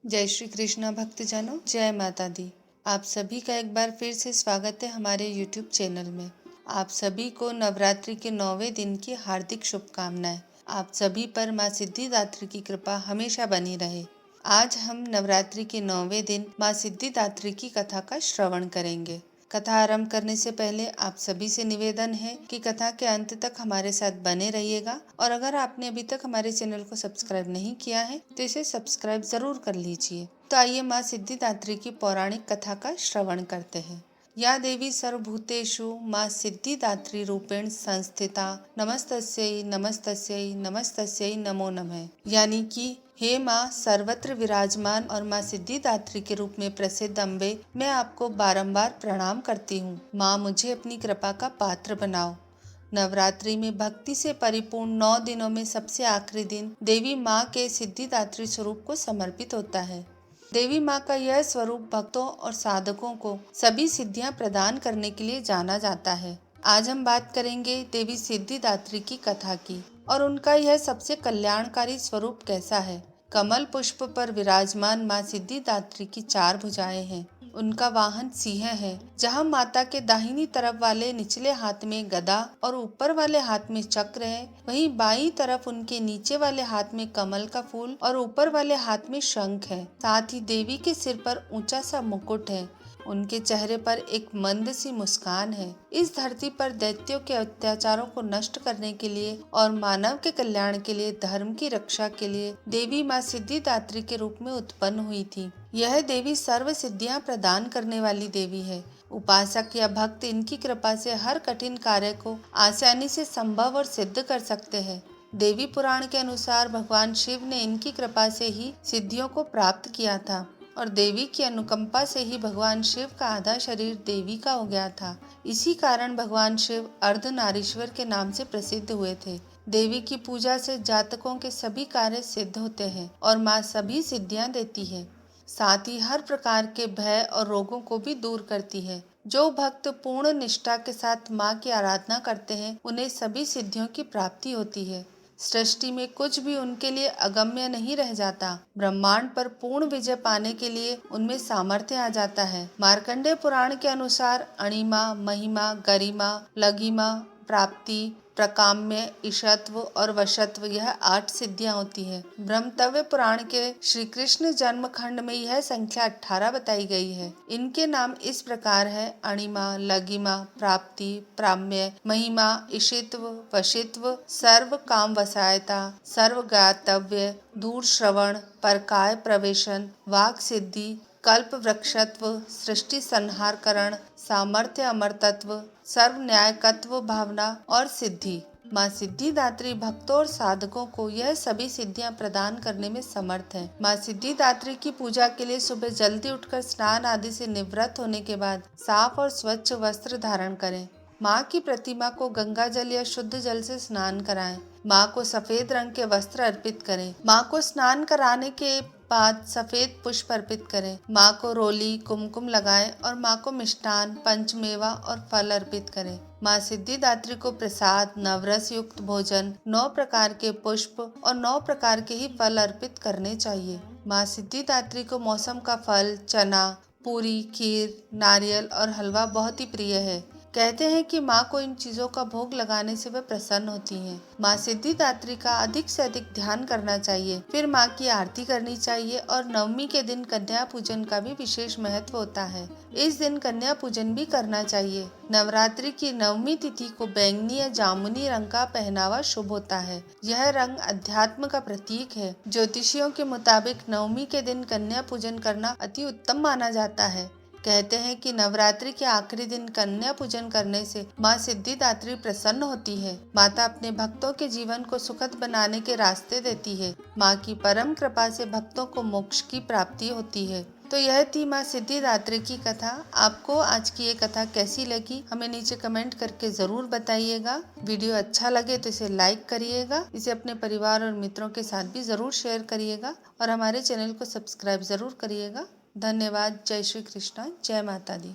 जय श्री कृष्णा भक्तजनों, जय माता दी। आप सभी का एक बार फिर से स्वागत है हमारे YouTube चैनल में। आप सभी को नवरात्रि के 9वें दिन की हार्दिक शुभकामनाएं। आप सभी पर माँ सिद्धिदात्री की कृपा हमेशा बनी रहे। आज हम नवरात्रि के 9वें दिन माँ सिद्धिदात्री की कथा का श्रवण करेंगे। कथा आरंभ करने से पहले आप सभी से निवेदन है कि कथा के अंत तक हमारे साथ बने रहिएगा और अगर आपने अभी तक हमारे चैनल को सब्सक्राइब नहीं किया है तो इसे सब्सक्राइब जरूर कर लीजिए। तो आइए माँ सिद्धिदात्री की पौराणिक कथा का श्रवण करते हैं। या देवी सर्वभूतेषु माँ सिद्धिदात्री रूपेण संस्थिता नमस्तस्यै नमस्तस्यै नमस्तस्यै नमो नमः। यानी कि हे माँ सर्वत्र विराजमान और माँ सिद्धिदात्री के रूप में प्रसिद्ध अम्बे, मैं आपको बारंबार प्रणाम करती हूँ। माँ मुझे अपनी कृपा का पात्र बनाओ। नवरात्रि में भक्ति से परिपूर्ण 9 दिनों में सबसे आखिरी दिन देवी माँ के सिद्धिदात्री स्वरूप को समर्पित होता है। देवी माँ का यह स्वरूप भक्तों और साधकों को सभी सिद्धियां प्रदान करने के लिए जाना जाता है। आज हम बात करेंगे देवी सिद्धिदात्री की कथा की और उनका यह सबसे कल्याणकारी स्वरूप कैसा है। कमल पुष्प पर विराजमान माँ सिद्धिदात्री की 4 भुजाएं हैं। उनका वाहन सिंह है। जहाँ माता के दाहिनी तरफ वाले निचले हाथ में गदा और ऊपर वाले हाथ में चक्र है, वहीं बाईं तरफ उनके नीचे वाले हाथ में कमल का फूल और ऊपर वाले हाथ में शंख है। साथ ही देवी के सिर पर ऊंचा सा मुकुट है। उनके चेहरे पर एक मंद सी मुस्कान है। इस धरती पर दैत्यों के अत्याचारों को नष्ट करने के लिए और मानव के कल्याण के लिए, धर्म की रक्षा के लिए देवी माँ सिद्धिदात्री के रूप में उत्पन्न हुई थी। यह देवी सर्व सिद्धियां प्रदान करने वाली देवी है। उपासक या भक्त इनकी कृपा से हर कठिन कार्य को आसानी से संभव और सिद्ध कर सकते हैं। देवी पुराण के अनुसार भगवान शिव ने इनकी कृपा से ही सिद्धियों को प्राप्त किया था और देवी की अनुकंपा से ही भगवान शिव का आधा शरीर देवी का हो गया था। इसी कारण भगवान शिव अर्धनारीश्वर के नाम से प्रसिद्ध हुए थे। देवी की पूजा से जातकों के सभी कार्य सिद्ध होते हैं और माँ सभी सिद्धियां देती है। साथ ही हर प्रकार के भय और रोगों को भी दूर करती है। जो भक्त पूर्ण निष्ठा के साथ माँ की आराधना करते हैं, उन्हें सभी सिद्धियों की प्राप्ति होती है। सृष्टि में कुछ भी उनके लिए अगम्य नहीं रह जाता। ब्रह्मांड पर पूर्ण विजय पाने के लिए उनमें सामर्थ्य आ जाता है। मार्कंडेय पुराण के अनुसार अणिमा, महिमा, गरिमा, लघिमा, प्राप्ति, प्रकाम्य, ईशत्व और वशत्व, यह 8 सिद्धियां होती है। ब्रह्मतव्य पुराण के श्री कृष्ण जन्म खंड में यह संख्या 18 बताई गई है। इनके नाम इस प्रकार है: अणिमा, लघिमा, प्राप्ति, प्राम्य, महिमा, ईशित्व, वशित्व, सर्व काम वसायता, सर्व ज्ञातव्य, दूर श्रवण, परकाय प्रवेशन, वाक सिद्धि, कल्प वृक्षत्व, सृष्टि संहारकरण, सामर्थ्य अमरतत्व, सर्व न्यायकत्व भावना और सिद्धि। माँ सिद्धिदात्री भक्तों और साधकों को यह सभी सिद्धियां प्रदान करने में समर्थ है। माँ सिद्धिदात्री की पूजा के लिए सुबह जल्दी उठकर स्नान आदि से निवृत्त होने के बाद साफ और स्वच्छ वस्त्र धारण करें। माँ की प्रतिमा को गंगा जल या शुद्ध जल से स्नान कराएं। माँ को सफेद रंग के वस्त्र अर्पित करें। माँ को स्नान कराने के बाद सफेद पुष्प अर्पित करें। माँ को रोली, कुमकुम लगाएं और माँ को मिष्टान, पंचमेवा और फल अर्पित करें। माँ सिद्धिदात्री को प्रसाद, नवरस युक्त भोजन, 9 प्रकार के पुष्प और 9 प्रकार के ही फल अर्पित करने चाहिए। माँ सिद्धिदात्री को मौसम का फल, चना, पूरी, खीर, नारियल और हलवा बहुत ही प्रिय है। कहते हैं कि माँ को इन चीजों का भोग लगाने से वे प्रसन्न होती हैं। माँ सिद्धिदात्री का अधिक से अधिक ध्यान करना चाहिए, फिर माँ की आरती करनी चाहिए और नवमी के दिन कन्या पूजन का भी विशेष महत्व होता है। इस दिन कन्या पूजन भी करना चाहिए। नवरात्रि की 9वीं तिथि को बैंगनी या जामुनी रंग का पहनावा शुभ होता है। यह रंग अध्यात्म का प्रतीक है। ज्योतिषियों के मुताबिक 9वीं के दिन कन्या पूजन करना अति उत्तम माना जाता है। कहते हैं कि नवरात्रि के आखिरी दिन कन्या पूजन करने से माँ सिद्धिदात्री प्रसन्न होती है। माता अपने भक्तों के जीवन को सुखद बनाने के रास्ते देती है। माँ की परम कृपा से भक्तों को मोक्ष की प्राप्ति होती है। तो यह थी माँ सिद्धिदात्री की कथा। आपको आज की ये कथा कैसी लगी, हमें नीचे कमेंट करके जरूर बताइएगा। वीडियो अच्छा लगे तो इसे लाइक करिएगा, इसे अपने परिवार और मित्रों के साथ भी जरूर शेयर करिएगा और हमारे चैनल को सब्सक्राइब जरूर करिएगा। धन्यवाद। जय श्री कृष्ण, जय माता दी।